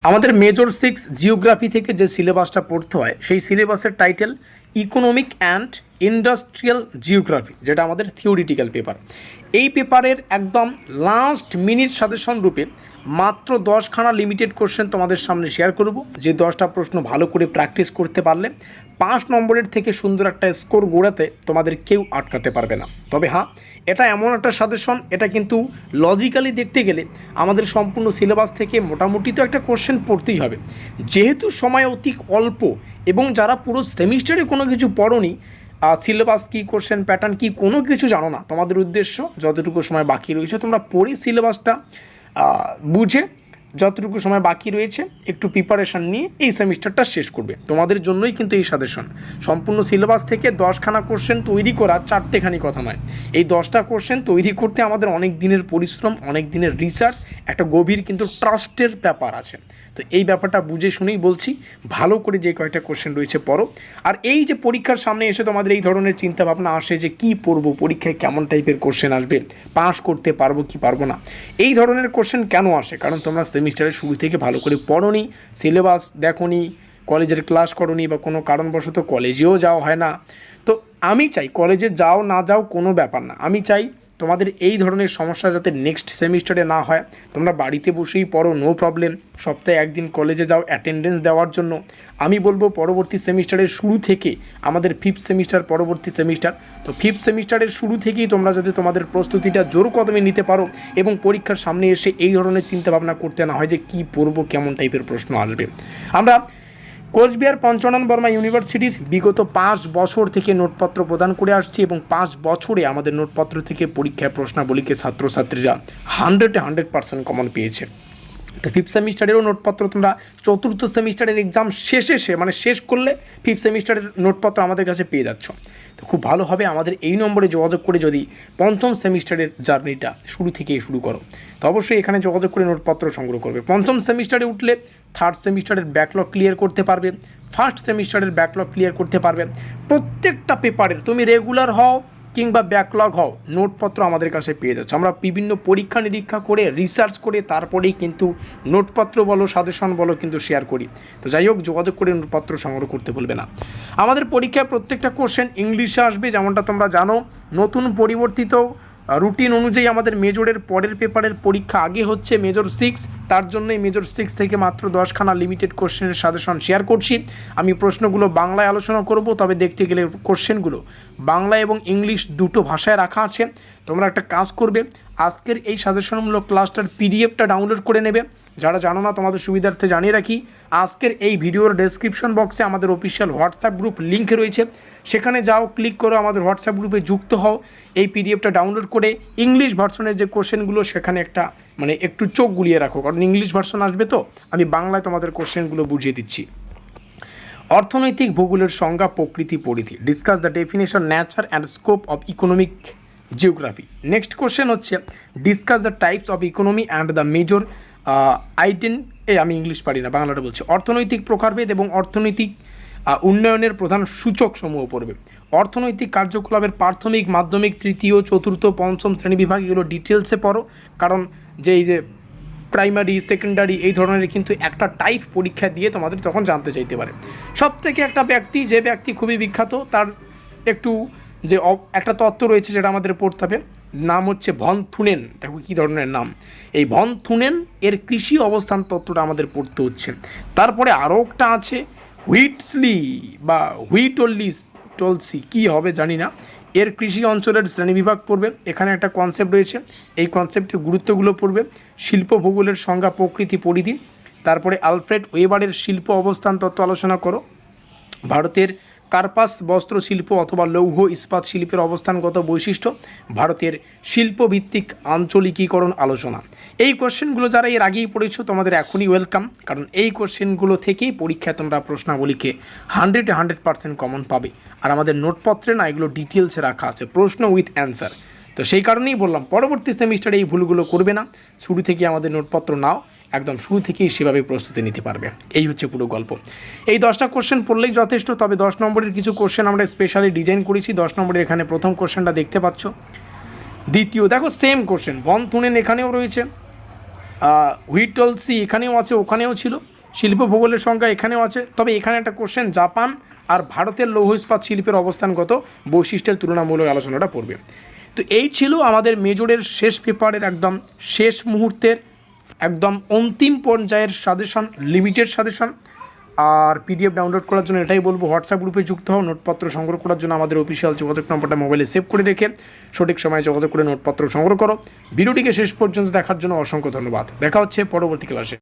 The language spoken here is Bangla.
আমাদের মেজর 6 জিওগ্রাফি থেকে যে সিলেবাসটা পড়তে হয় সেই সিলেবাসের title economic and industrial geography, যেটা আমাদের থিওরিটিক্যাল পেপার। এই পেপারের একদম লাস্ট মিনিট সাজেশন রূপে মাত্র 10খানা লিমিটেড কোশ্চেন তোমাদের সামনে শেয়ার করব, যে 10টা প্রশ্ন ভালো করে প্র্যাকটিস করতে পারলে 5 নম্বরের থেকে সুন্দর একটা স্কোর গোড়াতে তোমাদের কেউ আটকাতে পারবে না। তবে হ্যাঁ, এটা এমন একটা সাজেশন, এটা কিন্তু লজিক্যালি দেখতে গেলে আমাদের সম্পূর্ণ সিলেবাস থেকে মোটামুটি তো একটা কোশ্চেন পড়তেই হবে। যেহেতু সময় অতি অল্প এবং যারা পুরো সেমিস্টারে কোনো কিছু পড়োনি, সিলেবাস কী, কোশ্চেন প্যাটার্ন কী, কোনো কিছু জানো না, তোমাদের উদ্দেশ্য যতটুকু সময় বাকি রয়েছে তোমরা পড়ে সিলেবাসটা বুঝে যতটুকু সময় বাকি রয়েছে একটু প্রিপারেশান নিয়ে এই সেমিস্টারটা শেষ করবে। তোমাদের জন্যই কিন্তু এই সাজেশন। সম্পূর্ণ সিলেবাস থেকে 10খানা কোশ্চেন তৈরি করা চারটেখানি কথা নয়। এই 10টা কোশ্চেন তৈরি করতে আমাদের অনেক দিনের পরিশ্রম, অনেক দিনের রিসার্চ, একটা গভীর কিন্তু ট্রাস্টের ব্যাপার আছে। তো এই ব্যাপারটা বুঝে শুনেই বলছি, ভালো করে যে কয়েকটা কোশ্চেন রয়েছে পড়ো। আর এই যে পরীক্ষার সামনে এসে তোমাদের এই ধরনের চিন্তাভাবনা আসে যে কী পড়বো, পরীক্ষায় কেমন টাইপের কোশ্চেন আসবে, পাস করতে পারবো কি পারবো না, এই ধরনের কোশ্চেন কেন আসে? কারণ তোমরা সেমিস্টারের শুরু থেকে ভালো করে পড়োনি, সিলেবাস দেখোনি, কলেজের ক্লাস করোনি, বা কোনো কারণবশত কলেজেও যাওয়া হয় না। তো আমি চাই কলেজে যাও না যাও কোনো ব্যাপার না, আমি চাই তোমাদের এই ধরনের সমস্যা যাতে নেক্সট সেমিস্টারে না হয়। তোমরা বাড়িতে বসেই পড়ো, নো প্রবলেম। সপ্তাহে একদিন কলেজে যাও অ্যাটেন্ডেন্স দেওয়ার জন্য। আমি বলবো পরবর্তী সেমিস্টারের শুরু থেকে, আমাদের 5th সেমিস্টার পরবর্তী সেমিস্টার, তো 5th সেমিস্টারের শুরু থেকেই তোমরা যাতে তোমাদের প্রস্তুতিটা জোর কদমে নিতে পারো এবং পরীক্ষার সামনে এসে এই ধরনের চিন্তাভাবনা করতে না হয় যে কী পড়বো, কেমন টাইপের প্রশ্ন আসবে। আমরা কোচবিহার পঞ্চানন বর্মা ইউনিভার্সিটির বিগত 5 বছর থেকে নোটপত্র প্রদান করে আসছি এবং 5 বছরে আমাদের নোটপত্র থেকে পরীক্ষায় প্রশ্নাবলীকে ছাত্রছাত্রীরা 100% কমন পেয়েছে। তো 5th সেমিস্টারেরও নোটপত্র তোমরা 4th সেমিস্টারের এক্সাম শেষে মানে শেষ করলে 5th সেমিস্টারের নোটপত্র আমাদের কাছে পেয়ে যাচ্ছ। তো খুব ভালো হবে আমাদের এই নম্বরে যোগাযোগ করে যদি 5ম সেমিস্টারের জার্নিটা শুরু থেকেই শুরু করো, তো অবশ্যই এখানে যোগাযোগ করে নোটপত্র সংগ্রহ করবে। 5ম সেমিস্টারে উঠলে 3rd সেমিস্টারের ব্যাকলগ ক্লিয়ার করতে পারবে, 1st সেমিস্টারের ব্যাকলগ ক্লিয়ার করতে পারবে। প্রত্যেকটা পেপারের তুমি রেগুলার হও কিংবা ব্যাকলগ হও, নোটপত্র আমাদের কাছে পেয়ে যাচ্ছে। আমরা বিভিন্ন পরীক্ষা নিরীক্ষা করে রিসার্চ করে তারপরেই কিন্তু নোটপত্র বলো, সাজেশন বলো কিন্তু শেয়ার করি। তো যাই হোক, যোগাযোগ করে নোটপত্র সংগ্রহ করতে ভুলবে না। আমাদের পরীক্ষায় প্রত্যেকটা কোশ্চেন ইংলিশে আসবে, যেমনটা তোমরা জানো। নতুন পরিবর্তিত রুটিন অনুযায়ী আমাদের মেজরের পরের পেপারের পরীক্ষা আগে হচ্ছে মেজর 6, তার জন্যই মেজর 6 থেকে মাত্র 10খানা লিমিটেড কোশ্চেনের সাজেশন শেয়ার করছি। আমি প্রশ্নগুলো বাংলায় আলোচনা করব, তবে দেখতে গেলে কোশ্চেনগুলো বাংলা এবং ইংলিশ দুটো ভাষায় রাখা আছে। তোমরা একটা কাজ করবে, আজকের এই সাজেশনমূলক ক্লাসটার পিডিএফটা ডাউনলোড করে নেবে। যারা জানো না তোমাদের সুবিধার্থে জানিয়ে রাখি, আজকের এই ভিডিওর ডেসক্রিপশন বক্সে আমাদের অফিসিয়াল হোয়াটসঅ্যাপ গ্রুপ লিঙ্ক রয়েছে, সেখানে যাও, ক্লিক করো, আমাদের হোয়াটসঅ্যাপ গ্রুপে যুক্ত হও। এই পিডিএফটা ডাউনলোড করে ইংলিশ ভার্সনের যে কোশ্চেনগুলো সেখানে একটু চোখ গুলিয়ে রাখো, কারণ ইংলিশ ভার্সন আসবে। তো আমি বাংলায় তোমাদের কোশ্চেনগুলো বুঝিয়ে দিচ্ছি। অর্থনৈতিক ভূগোলের সংজ্ঞা, প্রকৃতি, পরিধি। Discuss the definition, nature and scope of economic geography. Next question হচ্ছে discuss the types of economy and the major আমি ইংলিশ পারি না, বাংলাটা বলছি। অর্থনৈতিক প্রকারভেদ এবং অর্থনৈতিক উন্নয়নের প্রধান সূচকসমূহ পড়বে। অর্থনৈতিক কার্যকলাপের প্রাথমিক, মাধ্যমিক, তৃতীয়, চতুর্থ, পঞ্চম শ্রেণী বিভাগ এগুলো ডিটেলসে পড়ো, কারণ এই যে প্রাইমারি, সেকেন্ডারি এই ধরনের কিন্তু একটা টাইপ পরীক্ষা দিয়ে তোমাদের তখন জানতে চাইতে পারে। সব থেকে একটা ব্যক্তি, যে ব্যক্তি খুবই বিখ্যাত, তার একটু একটা তত্ত্ব রয়েছে যেটা আমাদের পড়তে হবে, নাম হচ্ছে ভন থুনেন। দেখো কী ধরনের নাম, এই ভন থুনেন এর কৃষি অবস্থান তত্ত্বটা আমাদের পড়তে হচ্ছে। তারপরে আরও একটা আছে হুইটসলি বা টলসি কী হবে জানি না, এর কৃষি অঞ্চলের শ্রেণীবিভাগ পড়বে। এখানে একটা কনসেপ্ট রয়েছে, এই কনসেপ্টের গুরুত্বগুলো পড়বে। শিল্প ভূগোলের সংজ্ঞা, প্রকৃতি, পরিধি। তারপরে আলফ্রেড ওয়েবারের শিল্প অবস্থান তত্ত্ব আলোচনা করো। ভারতের কার্পাস বস্ত্র শিল্প অথবা লৌহ ইস্পাত শিল্পের অবস্থানগত বৈশিষ্ট্য, ভারতের শিল্পভিত্তিক আঞ্চলিকীকরণ আলোচনা। এই কোশ্চেনগুলো যারা এর আগেই পড়েছো তোমাদের এখনই ওয়েলকাম, কারণ এই কোশ্চেনগুলো থেকেই পরীক্ষায় তোমরা প্রশ্নাবলীকে 100% কমন পাবে। আর আমাদের নোটপত্রে না এগুলো ডিটেলসে রাখা আছে, প্রশ্ন উইথ অ্যান্সার। তো সেই কারণেই বললাম পরবর্তী সেমিস্টারে এই ভুলগুলো করবে না, শুরু থেকে আমাদের নোটপত্র নাও, একদম শুরু থেকেই সেভাবে প্রস্তুতি নিতে পারবে। এই হচ্ছে পুরো গল্প। এই 10টা কোশ্চেন পড়লেই যথেষ্ট, তবে 10 নম্বরের কিছু কোশ্চেন আমরা স্পেশালি ডিজাইন করেছি। 10 নম্বরের এখানে প্রথম কোশ্চেনটা দেখতে পাচ্ছ, দ্বিতীয় দেখো সেম কোশ্চেন, ভন থুনেন এখানেও রয়েছে, হুইটলসি এখানেও আছে, ওখানেও ছিল, শিল্প ভূগোলের সংখ্যা এখানেও আছে, তবে এখানে একটা কোশ্চেন জাপান আর ভারতের লৌহ ইস্পাত শিল্পের অবস্থানগত বৈশিষ্ট্যের তুলনামূলক আলোচনাটা পড়বে। তো এই ছিল আমাদের মেজরের শেষ পেপারের একদম শেষ মুহূর্তের একদম অন্তিম পর্যায়ের সাজেশন, লিমিটেড সাজেশন। আর পিডিএফ ডাউনলোড করার জন্য এটাই বলবো, হোয়াটসঅ্যাপ গ্রুপে যুক্ত হও। নোটপত্র সংগ্রহ করার জন্য আমাদের অফিসিয়াল যোগাযোগ নম্বরটা মোবাইলে সেভ করে রেখে সঠিক সময়ে যোগাযোগ করে নোটপত্র সংগ্রহ করো। ভিডিওটিকে শেষ পর্যন্ত দেখার জন্য অসংখ্য ধন্যবাদ। দেখা হচ্ছে পরবর্তী ক্লাসে।